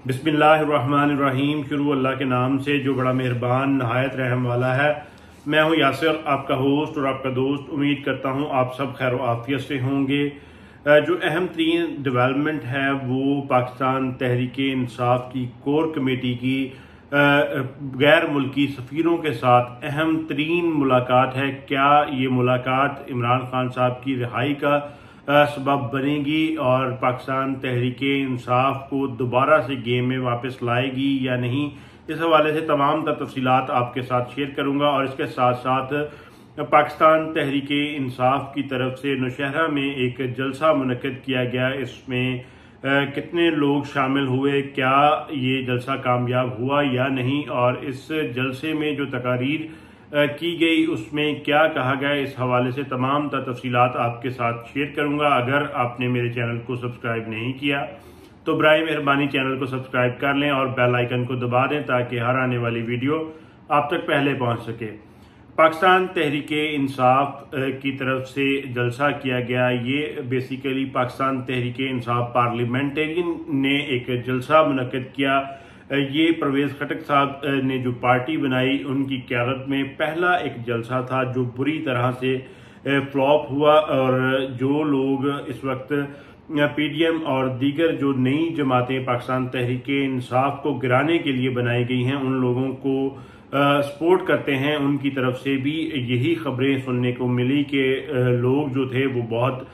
बिस्मिल्लाहिर्रहमानिर्रहीम। शुरू अल्लाह के नाम से जो बड़ा मेहरबान नहायत रहम वाला है। मैं हूं यासिर, आपका होस्ट और आपका दोस्त। उम्मीद करता हूं आप सब खैर आफियत से होंगे। जो अहम तरीन डेवलपमेंट है वो पाकिस्तान तहरीक इंसाफ की कोर कमेटी की गैर मुल्की सफ़ीरों के साथ अहम तरीन मुलाकात है। क्या ये मुलाकात इमरान खान साहब की रिहाई का सबब बनेगी और पाकिस्तान तहरीक इंसाफ को दोबारा से गेम में वापस लाएगी या नहीं, इस हवाले से तमाम तफसीलात आपके साथ शेयर करूंगा। और इसके साथ साथ पाकिस्तान तहरीक इंसाफ की तरफ से नौशहरा में एक जलसा मुनक्किद किया गया, इसमें कितने लोग शामिल हुए, क्या ये जलसा कामयाब हुआ या नहीं, और इस जलसे में जो तकारीर की गई उसमें क्या कहा गया, इस हवाले से तमाम तफसीलात आपके साथ शेयर करूंगा। अगर आपने मेरे चैनल को सब्सक्राइब नहीं किया तो बराए मेहरबानी चैनल को सब्सक्राइब कर लें और बेल आइकन को दबा दें ताकि हर आने वाली वीडियो आप तक पहले पहुंच सके। पाकिस्तान तहरीक इंसाफ की तरफ से जलसा किया गया। ये बेसिकली पाकिस्तान तहरीक इंसाफ पार्लियामेंटेरियन ने एक जलसा मुनक्किद किया। ये परवेज खटक साहब ने जो पार्टी बनाई उनकी क़यादत में पहला एक जलसा था जो बुरी तरह से फ्लॉप हुआ। और जो लोग इस वक्त पीडीएम और दीगर जो नई जमातें पाकिस्तान तहरीक इंसाफ को गिराने के लिए बनाई गई हैं उन लोगों को सपोर्ट करते हैं, उनकी तरफ से भी यही खबरें सुनने को मिली कि लोग जो थे वो बहुत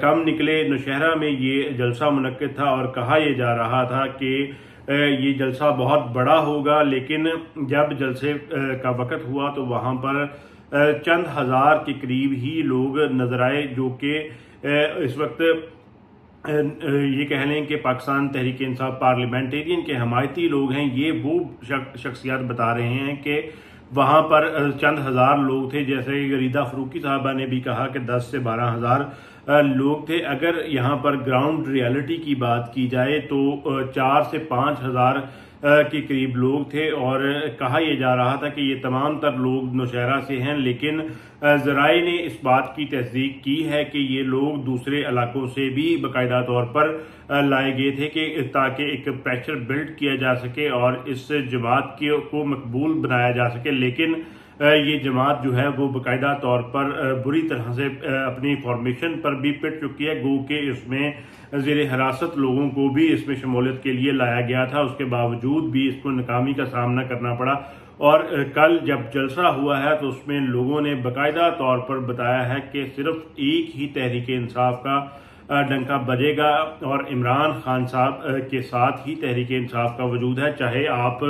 कम निकले। नौशहरा में ये जलसा मुनक्किद था और कहा यह जा रहा था कि ये जलसा बहुत बड़ा होगा, लेकिन जब जलसे का वक़्त हुआ तो वहाँ पर चंद हज़ार के करीब ही लोग नजर आए, जो कि इस वक्त ये कह लें कि पाकिस्तान तहरीक इंसाफ पार्लियामेंटेरियन के हमायती लोग हैं। ये वो शख्सियात बता रहे हैं कि वहाँ पर चंद हज़ार लोग थे। जैसे गरीदा फरूकी साहबा ने भी कहा कि 10 से 12 हज़ार लोग थे। अगर यहाँ पर ग्राउंड रियलिटी की बात की जाए तो 4 से 5 हज़ार के करीब लोग थे। और कहा यह जा रहा था कि ये तमाम तर लोग नौशहरा से हैं, लेकिन ज़राए ने इस बात की तस्दीक की है कि ये लोग दूसरे इलाकों से भी बाकायदा तौर पर लाए गए थे कि ताकि एक प्रेशर बिल्ड किया जा सके और इस जमात को मकबूल बनाया जा सके। लेकिन ये जमात जो है वो बाकायदा तौर पर बुरी तरह से अपनी फॉर्मेशन पर भी पिट चुकी है। गो के इसमें ज़ेर हिरासत लोगों को भी इसमें शमूलियत के लिए लाया गया था, उसके बावजूद भी इसको नाकामी का सामना करना पड़ा। और कल जब जलसा हुआ है तो उसमें लोगों ने बाकायदा तौर पर बताया है कि सिर्फ एक ही तहरीक इंसाफ का डंका बजेगा और इमरान खान साहब के साथ ही तहरीक इंसाफ का वजूद है। चाहे आप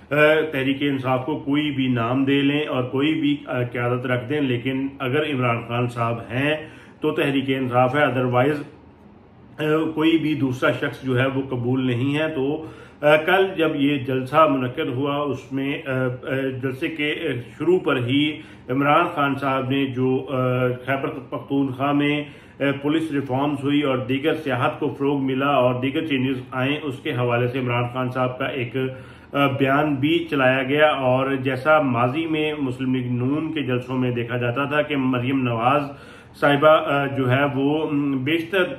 तहरीक इंसाफ को कोई भी नाम दे लें और कोई भी क़यादत रख दें, लेकिन अगर इमरान खान साहब हैं तो तहरीक इंसाफ है, अदरवाइज कोई भी दूसरा शख्स जो है वो कबूल नहीं है। तो कल जब ये जलसा मुनक्किद हुआ उसमें जलसे के शुरू पर ही इमरान खान साहब ने जो खैबर पख्तूनख्वा में पुलिस रिफॉर्म्स हुई और दीगर सियाहत को फ़रोग मिला और दीगर चेंजेस आए, उसके हवाले से इमरान खान साहब का एक बयान भी चलाया गया। और जैसा माजी में मुस्लिम लीग नून के जलसों में देखा जाता था कि मरियम नवाज साहिबा जो है वो बेशतर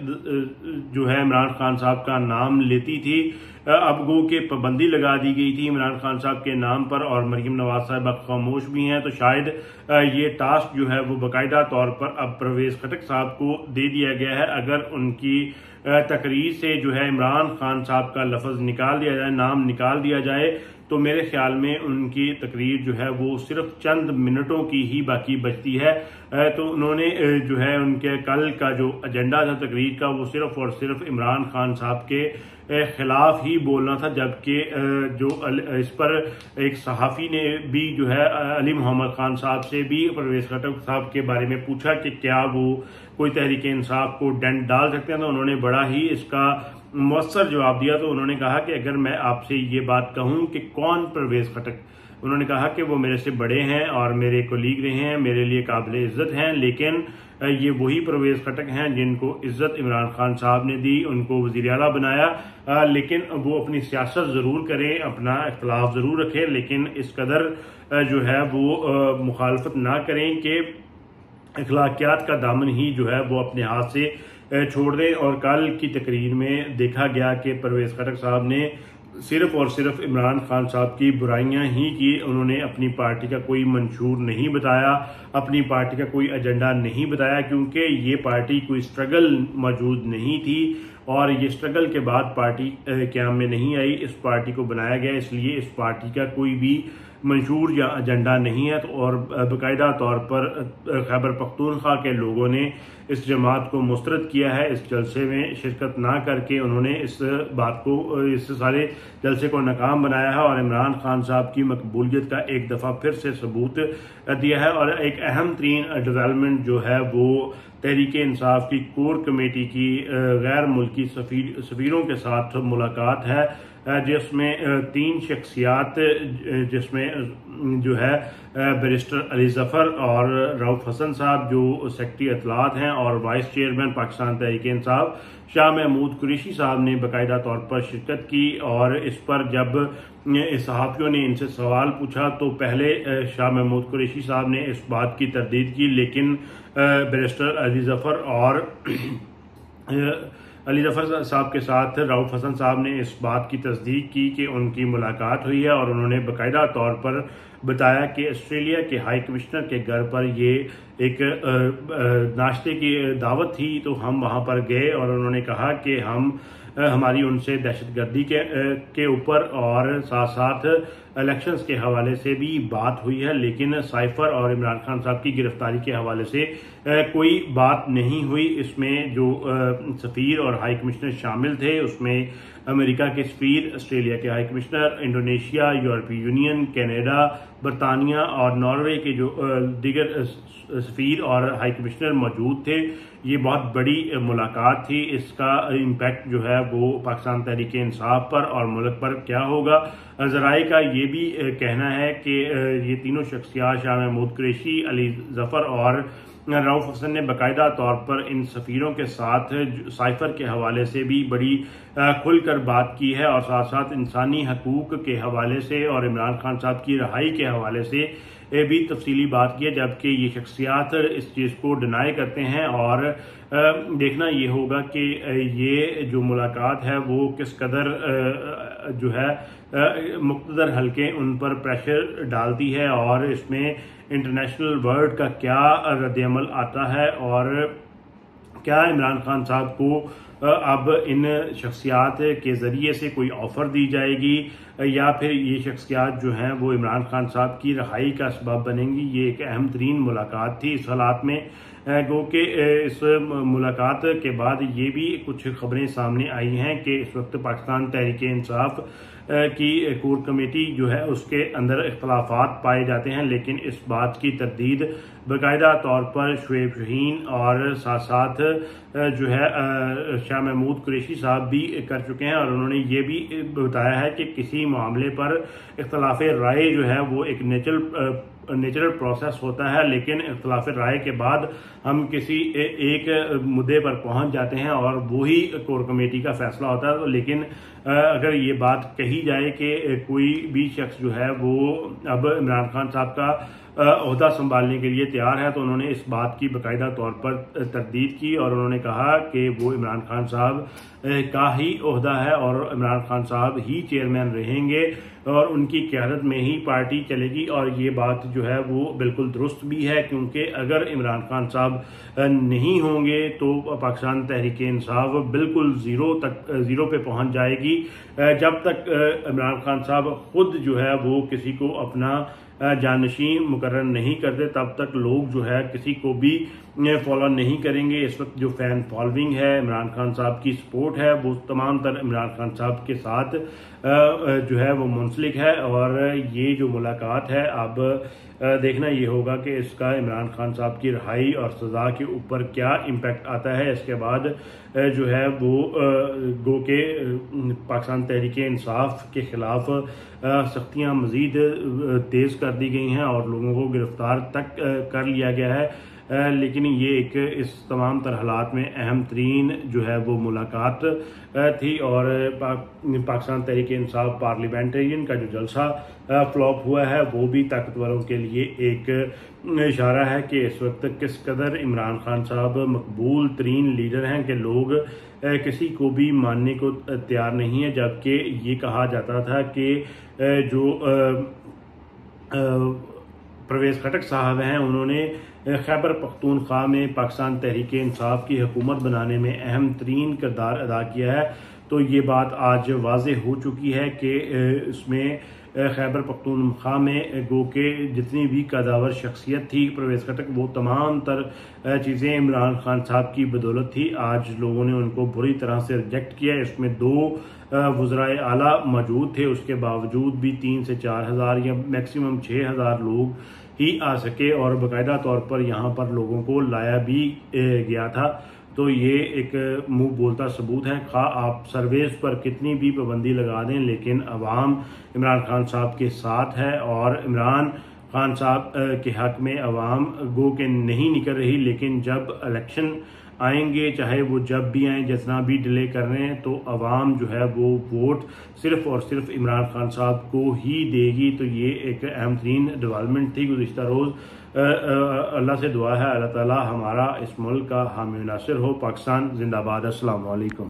जो है इमरान खान साहब का नाम लेती थी, अब गो के पाबंदी लगा दी गई थी इमरान खान साहब के नाम पर और मरियम नवाज साहिबा खामोश भी हैं। तो शायद ये टास्क जो है वो बाकायदा तौर पर अब परवेज खटक साहब को दे दिया गया है। अगर उनकी तकरीर से जो है इमरान खान साहब का लफ्ज़ निकाल दिया जाए, नाम निकाल दिया जाए, तो मेरे ख्याल में उनकी तकरीर जो है वो सिर्फ चंद मिनटों की ही बाकी बचती है। तो उन्होंने जो है उनके कल का जो एजेंडा था तकरीर का वो सिर्फ और सिर्फ इमरान खान साहब के खिलाफ ही बोलना था, जबकि जो इस पर एक सहाफ़ी ने भी जो है अली मोहम्मद खान साहब से भी परवेज खटक साहब के बारे में पूछा कि क्या वो कोई तहरीक इंसाफ को डेंट डाल सकते हैं, तो उन्होंने बड़ा ही इसका मौसर जवाब दिया। तो उन्होंने कहा कि अगर मैं आपसे ये बात कहूँ कि कौन परवेज खटक, उन्होंने कहा कि वो मेरे से बड़े हैं और मेरे कोलीग रहे हैं, मेरे लिए काबिल इज़्ज़त हैं, लेकिन ये वही परवेज खटक हैं जिनको इज़्ज़त इमरान खान साहब ने दी, उनको वज़ीर आला बनाया, लेकिन वो अपनी सियासत ज़रूर करें, अपना इख्तलाफ ज़रूर रखें, लेकिन इस कदर जो है वो मुखालफत ना करें कि अखलाकियात का दामन ही जो है वो अपने हाथ से छोड़ दें। और कल की तकरीर में देखा गया कि परवेज खटक साहब ने सिर्फ और सिर्फ इमरान खान साहब की बुराइयां ही की। उन्होंने अपनी पार्टी का कोई मंशूर नहीं बताया, अपनी पार्टी का कोई एजेंडा नहीं बताया, क्योंकि ये पार्टी कोई स्ट्रगल मौजूद नहीं थी और ये स्ट्रगल के बाद पार्टी क्याम में नहीं आई। इस पार्टी को बनाया गया, इसलिए इस पार्टी का कोई भी मंशूर या एजेंडा नहीं है। तो और बाकायदा तौर पर खैबर पख्तूनख्वा के लोगों ने इस जमात को मुस्तरद किया है। इस जलसे में शिरकत ना करके उन्होंने इस बात को, इस सारे जलसे को नाकाम बनाया है और इमरान खान साहब की मकबूलियत का एक दफ़ा फिर से सबूत दिया है। और एक अहम तरीन डेवलपमेंट जो है वो तहरीक इंसाफ की कोर कमेटी की गैर मुल्की सफीरों के साथ मुलाकात है, जिसमें 3 शख्सियात, जिसमें जो है बैरिस्टर अली जफर और रऊफ हसन साहब जो सेक्रेटरी इत्तलात हैं और वाइस चेयरमैन पाकिस्तान तहरीक इंसाफ शाह महमूद कुरैशी साहब ने बाकायदा तौर पर शिरकत की। और इस पर जब सहाफ़ियों ने इनसे सवाल पूछा तो पहले शाह महमूद कुरैशी साहब ने इस बात की तरदीद की, लेकिन बैरिस्टर अली जफर और अली जफर साहब के साथ रऊफ हसन साहब ने इस बात की तस्दीक की कि उनकी मुलाकात हुई है और उन्होंने बाकायदा तौर पर बताया कि ऑस्ट्रेलिया के हाई कमिश्नर के घर पर ये एक नाश्ते की दावत थी, तो हम वहाँ पर गए और उन्होंने कहा कि हमारी उनसे दहशतगर्दी के ऊपर और साथ साथ इलेक्शंस के हवाले से भी बात हुई है, लेकिन साइफर और इमरान खान साहब की गिरफ्तारी के हवाले से कोई बात नहीं हुई। इसमें जो सफ़ीर और हाई कमिश्नर शामिल थे उसमें अमेरिका के सफ़ीर, ऑस्ट्रेलिया के हाई कमिश्नर, इंडोनेशिया, यूरोपीय यूनियन, कनाडा, बरतानिया और नॉर्वे के जो दीगर सफ़ीर और हाई कमिश्नर मौजूद थे। ये बहुत बड़ी मुलाकात थी। इसका इम्पैक्ट जो है वो पाकिस्तान तहरीक इंसाफ पर और मुल्क पर क्या होगा, ज़राए का ये भी कहना है कि ये तीनों शख्सियात शाह महमूद कुरैशी, अली जफर और रऊफ हसन ने बाकायदा तौर पर इन सफ़ीरों के साथ साइफर के हवाले से भी बड़ी खुलकर बात की है और साथ साथ इंसानी हकूक़ के हवाले से और इमरान खान साहब की रहाई के हवाले से भी तफसीली बात की है, जबकि ये शख्सियात इस चीज़ को डिनाई करते हैं। और देखना ये होगा कि ये जो मुलाकात है वो किस कदर जो है मुक़्तदर हलके उन पर प्रेशर डालती है और इसमें इंटरनेशनल वर्ल्ड का क्या रद्द-ए-अमल आता है और क्या इमरान खान साहब को अब इन शख्सियात के ज़रिए से कोई ऑफ़र दी जाएगी या फिर ये शख्सियात जो हैं वो इमरान खान साहब की रहाई का सबब बनेंगी। ये एक अहम तरीन मुलाकात थी इस हालात में, गो कि इस मुलाकात के बाद ये भी कुछ खबरें सामने आई हैं कि इस वक्त पाकिस्तान तहरीक इंसाफ की कोर कमेटी जो है उसके अंदर इख्तलाफात पाए जाते हैं, लेकिन इस बात की तरदीद बाकायदा तौर पर शुएब शाहीन और साथ साथ जो है शाह महमूद कुरैशी साहब भी कर चुके हैं। और उन्होंने ये भी बताया है कि किसी मामले पर इख्तलाफ राय जो है वो एक नेचुरल प्रोसेस होता है, लेकिन इख्तलाफ राय के बाद हम किसी एक मुद्दे पर पहुंच जाते हैं और वही कोर कमेटी का फैसला होता है। तो लेकिन अगर ये बात कही जाए कि कोई भी शख्स जो है वो अब इमरान खान साहब का ओहदा संभालने के लिए तैयार है, तो उन्होंने इस बात की बाकायदा तौर पर तरदीद की और उन्होंने कहा कि वो इमरान खान साहब का ही ओहदा है और इमरान खान साहब ही चेयरमैन रहेंगे और उनकी क़यादत में ही पार्टी चलेगी। और ये बात जो है वो बिल्कुल दुरुस्त भी है, क्योंकि अगर इमरान खान साहब नहीं होंगे तो पाकिस्तान तहरीक इंसाफ बिल्कुल ज़ीरो पे पहुंच जाएगी। जब तक इमरान खान साहब खुद जो है वो किसी को अपना जानशीन मुकर्रर नहीं करते तब तक लोग जो है किसी को भी फॉलो नहीं करेंगे। इस वक्त जो फैन फॉलोइंग है, इमरान खान साहब की सपोर्ट है, वो तमाम तर इमरान खान साहब के साथ जो है वो मुंसलिक है। और ये जो मुलाकात है अब देखना ये होगा कि इसका इमरान खान साहब की रिहाई और सज़ा के ऊपर क्या इम्पैक्ट आता है। इसके बाद जो है वो गो के पाकिस्तान तहरीक इंसाफ के ख़िलाफ़ सख्तियाँ मज़ीद तेज़ कर दी गई हैं और लोगों को गिरफ्तार तक कर लिया गया है। लेकिन ये एक इस तमाम तर हालात में अहम तरीन जो है वो मुलाकात थी। और पाकिस्तान तहरीक इंसाफ पार्लियामेंटेरियन का जो जलसा फ्लॉप हुआ है वो भी ताकतवरों के लिए एक इशारा है कि इस वक्त किस कदर इमरान खान साहब मकबूल तरीन लीडर हैं कि लोग किसी को भी मानने को तैयार नहीं है। जबकि ये कहा जाता था कि जो परवेज़ खटक साहब हैं उन्होंने खैबर पख्तूनख्वा में पाकिस्तान तहरीक इंसाफ की हुकूमत बनाने में अहम तरीन किरदार अदा किया है। तो ये बात आज वाज़ेह हो चुकी है कि इसमें खैबर पख्तूनख्वा में गो के जितनी भी कदावर शख्सियत थी परवेज़ खटक, वो तमाम तर चीज़ें इमरान खान साहब की बदौलत थी। आज लोगों ने उनको बुरी तरह से रिजेक्ट किया। इसमें 2 वज़राए आला मौजूद थे, उसके बावजूद भी 3 से 4 हज़ार या मैक्सिमम 6 हज़ार लोग ही आ सके और बाकायदा तौर पर यहाँ पर लोगों को लाया भी गया था। तो ये एक मुंह बोलता सबूत है। खा आप सर्वेस पर कितनी भी पाबंदी लगा दें, लेकिन अवाम इमरान खान साहब के साथ है और इमरान खान साहब के हक में अवाम गो के नहीं निकल रही। लेकिन जब इलेक्शन आएंगे, चाहे वो जब भी आए, जितना भी डिले कर रहे हैं, तो अवाम जो है वो वोट सिर्फ और सिर्फ इमरान खान साहब को ही देगी। तो ये एक अहम तरीन डेवलपमेंट थी गुज़िश्ता रोज़। अल्लाह से दुआ है अल्लाह ताला हमारा इस मुल्क का हामी नासिर हो। पाकिस्तान जिंदाबाद। अस्सलाम वालेकुम।